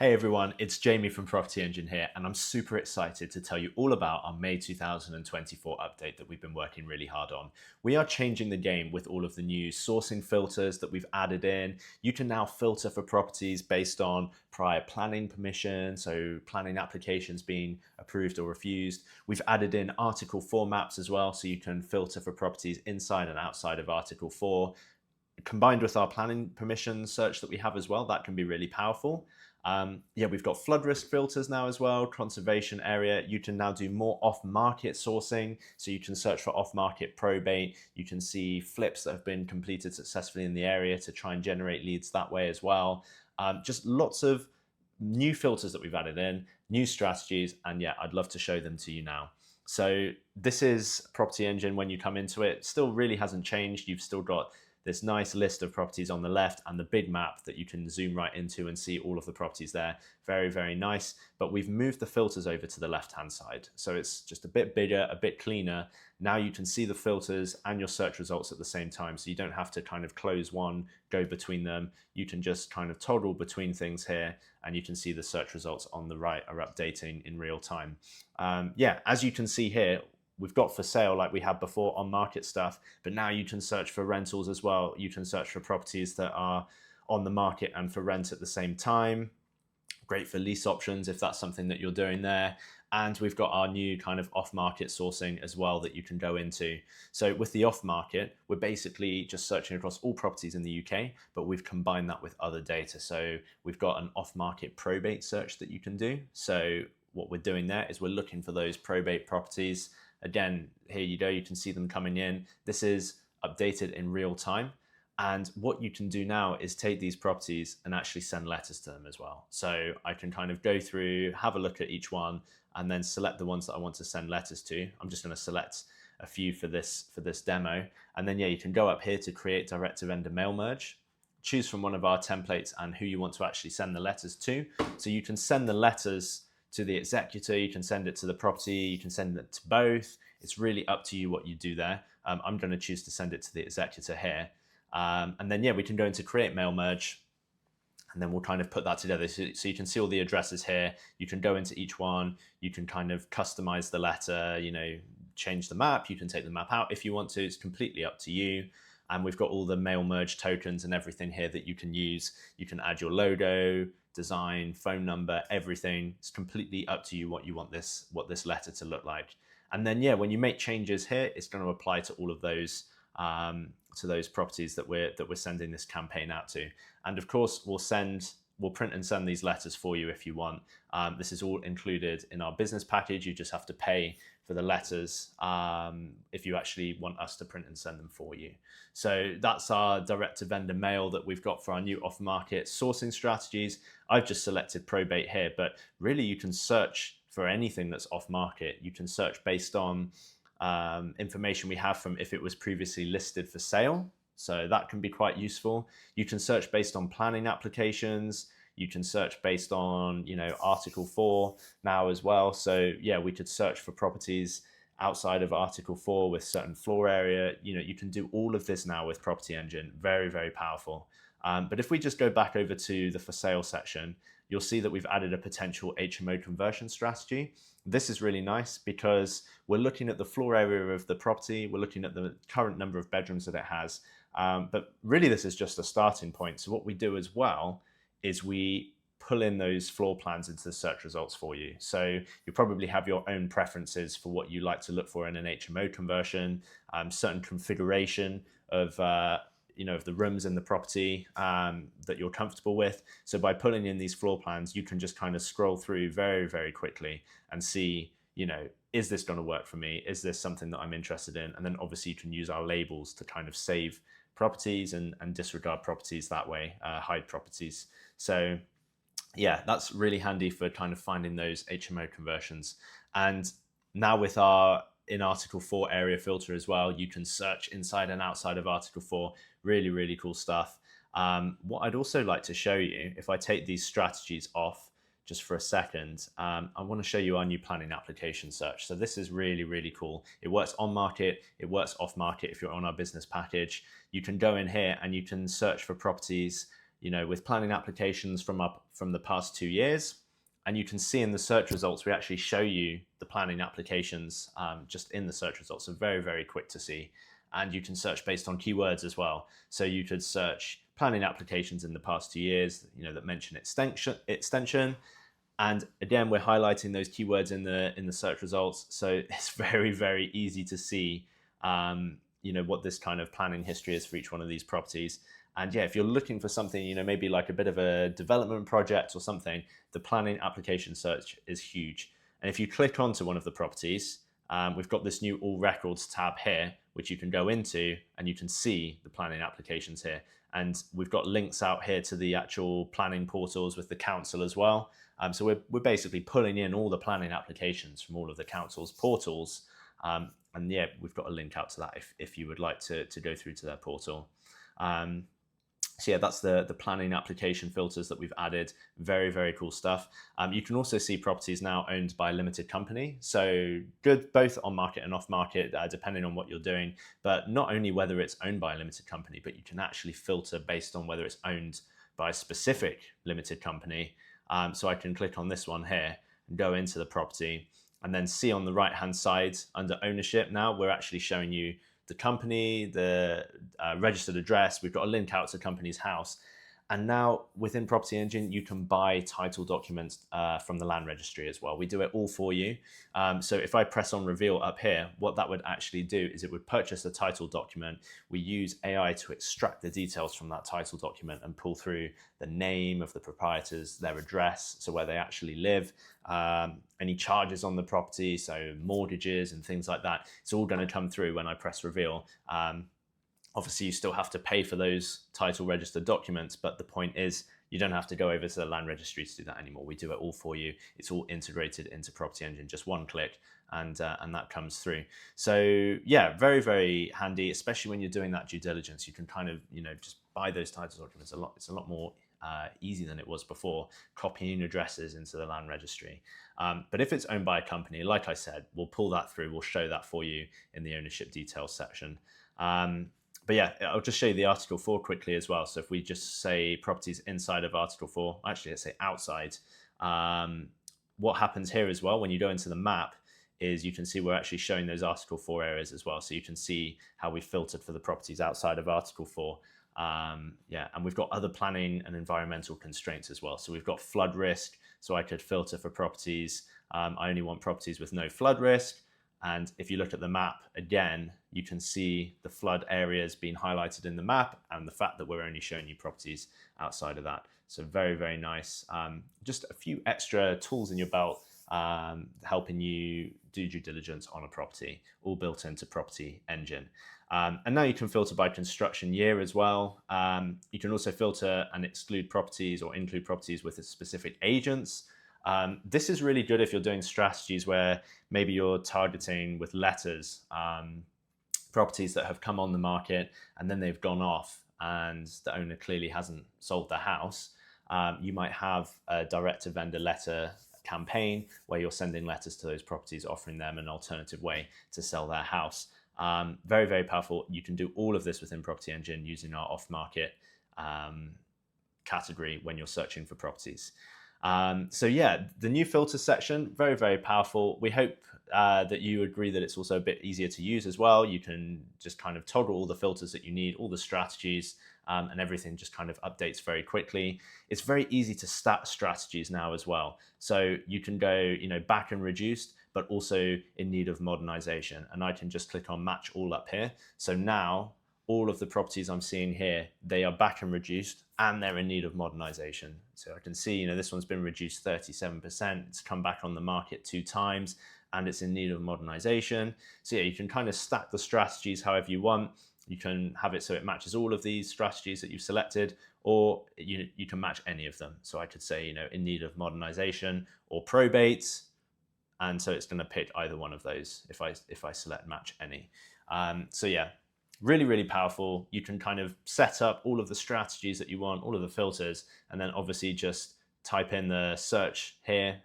Hey everyone, it's Jamie from PropertyEngine here, and I'm super excited to tell you all about our May 2024 update that we've been working really hard on. We are changing the game with all of the new sourcing filters that we've added in. You can now filter for properties based on prior planning permission, so planning applications being approved or refused. We've added in Article 4 maps as well, so you can filter for properties inside and outside of Article 4. Combined with our planning permission search that we have as well, that can be really powerful. We've got flood risk filters now as well, conservation area. You can now do more off-market sourcing. So you can search for off-market probate. You can see flips that have been completed successfully in the area to try and generate leads that way as well. Just lots of new filters that we've added in, new strategies, and yeah, I'd love to show them to you now. So this is PropertyEngine when you come into it. Still really hasn't changed. You've still got this nice list of properties on the left and the big map that you can zoom right into and see all of the properties there. Very, very nice. But we've moved the filters over to the left-hand side. So it's just a bit bigger, a bit cleaner. Now you can see the filters and your search results at the same time. So you don't have to kind of close one, go between them. You can just kind of toggle between things here and you can see the search results on the right are updating in real time. As you can see here, we've got for sale like we had before on market stuff, but now you can search for rentals as well. You can search for properties that are on the market and for rent at the same time. Great for lease options if that's something that you're doing there. And we've got our new kind of off-market sourcing as well that you can go into. So with the off-market, we're basically just searching across all properties in the UK, but we've combined that with other data. So we've got an off-market probate search that you can do. So what we're doing there is we're looking for those probate properties. Again, here you go, you can see them coming in. This is updated in real time. And what you can do now is take these properties and actually send letters to them as well. So I can kind of go through, have a look at each one, and then select the ones that I want to send letters to. I'm just going to select a few for this demo. And then, you can go up here to create direct to vendor mail merge. Choose from one of our templates and who you want to actually send the letters to. So you can send the letters to the executor, you can send it to the property, you can send it to both. It's really up to you what you do there. I'm going to choose to send it to the executor here. And then, we can go into create mail merge, and then we'll kind of put that together. So you can see all the addresses here. You can go into each one. You can kind of customize the letter, change the map. You can take the map out if you want to. It's completely up to you. And we've got all the mail merge tokens and everything here that you can use. You can add your logo, design, phone number, everything. It's completely up to you what you want what this letter to look like. And then when you make changes here, it's going to apply to all of those to those properties that we're sending this campaign out to. And of course, we'll print and send these letters for you if you want. This is all included in our business package. You just have to pay for the letters if you actually want us to print and send them for you. So that's our direct to vendor mail that we've got for our new off-market sourcing strategies. I've just selected probate here, but really you can search for anything that's off-market. You can search based on information we have from if it was previously listed for sale. So that can be quite useful. You can search based on planning applications. You can search based on, Article 4 now as well. So we could search for properties outside of Article 4 with certain floor area. You can do all of this now with PropertyEngine. Very, very powerful. But if we just go back over to the for sale section, you'll see that we've added a potential HMO conversion strategy. This is really nice because we're looking at the floor area of the property. We're looking at the current number of bedrooms that it has. But really, this is just a starting point. So what we do as well is we pull in those floor plans into the search results for you. So you probably have your own preferences for what you like to look for in an HMO conversion, certain configuration of the rooms in the property that you're comfortable with. So by pulling in these floor plans, you can just kind of scroll through very, very quickly and see, is this going to work for me? Is this something that I'm interested in? And then obviously you can use our labels to kind of save properties and disregard properties that way, hide properties. So that's really handy for kind of finding those HMO conversions. And now with our in Article 4 area filter as well, you can search inside and outside of Article 4. Really, really cool stuff. What I'd also like to show you, if I take these strategies off just for a second, I want to show you our new planning application search. So this is really, really cool. It works on market, it works off market if you're on our business package. You can go in here and you can search for properties with planning applications from the past 2 years. And you can see in the search results, we actually show you the planning applications just in the search results. So very, very quick to see. And you can search based on keywords as well. So you could search planning applications in the past 2 years, that mention extension. And again, we're highlighting those keywords in the search results. So it's very, very easy to see, what this kind of planning history is for each one of these properties. And yeah, if you're looking for something, maybe like a bit of a development project or something, the planning application search is huge. And if you click onto one of the properties, we've got this new All Records tab here, which you can go into and you can see the planning applications here. And we've got links out here to the actual planning portals with the council as well. So we're basically pulling in all the planning applications from all of the council's portals. And yeah, we've got a link out to that if you would like to go through to their portal. So yeah, that's the planning application filters that we've added. Very, very cool stuff. You can also see properties now owned by a limited company. So good both on market and off market, depending on what you're doing. But not only whether it's owned by a limited company, but you can actually filter based on whether it's owned by a specific limited company. So I can click on this one here and go into the property and then see on the right-hand side under ownership. Now we're actually showing you the company, the registered address. We've got a link out to the company's house. And now within PropertyEngine, you can buy title documents from the land registry as well. We do it all for you. So if I press on reveal up here, what that would actually do is it would purchase a title document. We use AI to extract the details from that title document and pull through the name of the proprietors, their address, so where they actually live, any charges on the property, so mortgages and things like that. It's all going to come through when I press reveal. Obviously, you still have to pay for those title registered documents, but the point is you don't have to go over to the land registry to do that anymore. We do it all for you. It's all integrated into PropertyEngine, just one click, and that comes through. So yeah, very, very handy, especially when you're doing that due diligence. You can kind of, just buy those title documents It's a lot more easy than it was before, copying addresses into the land registry. But if it's owned by a company, like I said, we'll pull that through. We'll show that for you in the ownership details section. But yeah, I'll just show you the Article 4 quickly as well. So if we just say properties inside of Article 4, actually let's say outside, what happens here as well when you go into the map is you can see we're actually showing those Article 4 areas as well. So you can see how we filtered for the properties outside of Article 4. And we've got other planning and environmental constraints as well. So we've got flood risk. So I could filter for properties. I only want properties with no flood risk. And if you look at the map again, you can see the flood areas being highlighted in the map and the fact that we're only showing you properties outside of that. So very, very nice. Just a few extra tools in your belt helping you do due diligence on a property, all built into PropertyEngine. And now you can filter by construction year as well. You can also filter and exclude properties or include properties with specific agents. This is really good if you're doing strategies where maybe you're targeting with letters properties that have come on the market and then they've gone off and the owner clearly hasn't sold their house. You might have a direct to vendor letter campaign where you're sending letters to those properties offering them an alternative way to sell their house. Very, very powerful. You can do all of this within PropertyEngine using our off-market category when you're searching for properties. So yeah, the new filter section, very, very powerful. We hope that you agree that it's also a bit easier to use as well. You can just kind of toggle all the filters that you need, all the strategies, and everything just kind of updates very quickly. It's very easy to stat strategies now as well. So you can go, back and reduced, but also in need of modernization. And I can just click on match all up here. So now all of the properties I'm seeing here, they are back and reduced and they're in need of modernization. So I can see, this one's been reduced 37%. It's come back on the market 2 times and it's in need of modernization. So yeah, you can kind of stack the strategies however you want. You can have it so it matches all of these strategies that you've selected, or you can match any of them. So I could say, in need of modernization or probate. And so it's going to pick either one of those if I select match any. So yeah, really, really powerful. You can kind of set up all of the strategies that you want, all of the filters, and then obviously just type in the search here.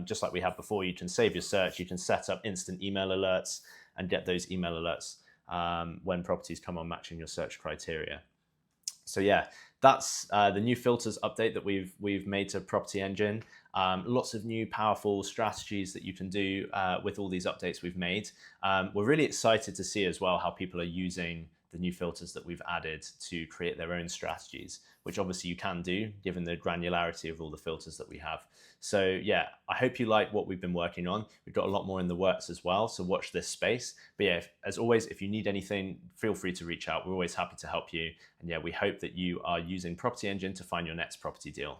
Just like we had before, you can save your search. You can set up instant email alerts and get those email alerts when properties come on matching your search criteria. So yeah, That's the new filters update that we've made to Property Engine. Lots of new powerful strategies that you can do with all these updates we've made. We're really excited to see as well how people are using the new filters that we've added to create their own strategies, which obviously you can do given the granularity of all the filters that we have. So yeah, I hope you like what we've been working on. We've got a lot more in the works as well, so watch this space. But yeah, as always, if you need anything, feel free to reach out. We're always happy to help you. And yeah, we hope that you are using Property Engine to find your next property deal.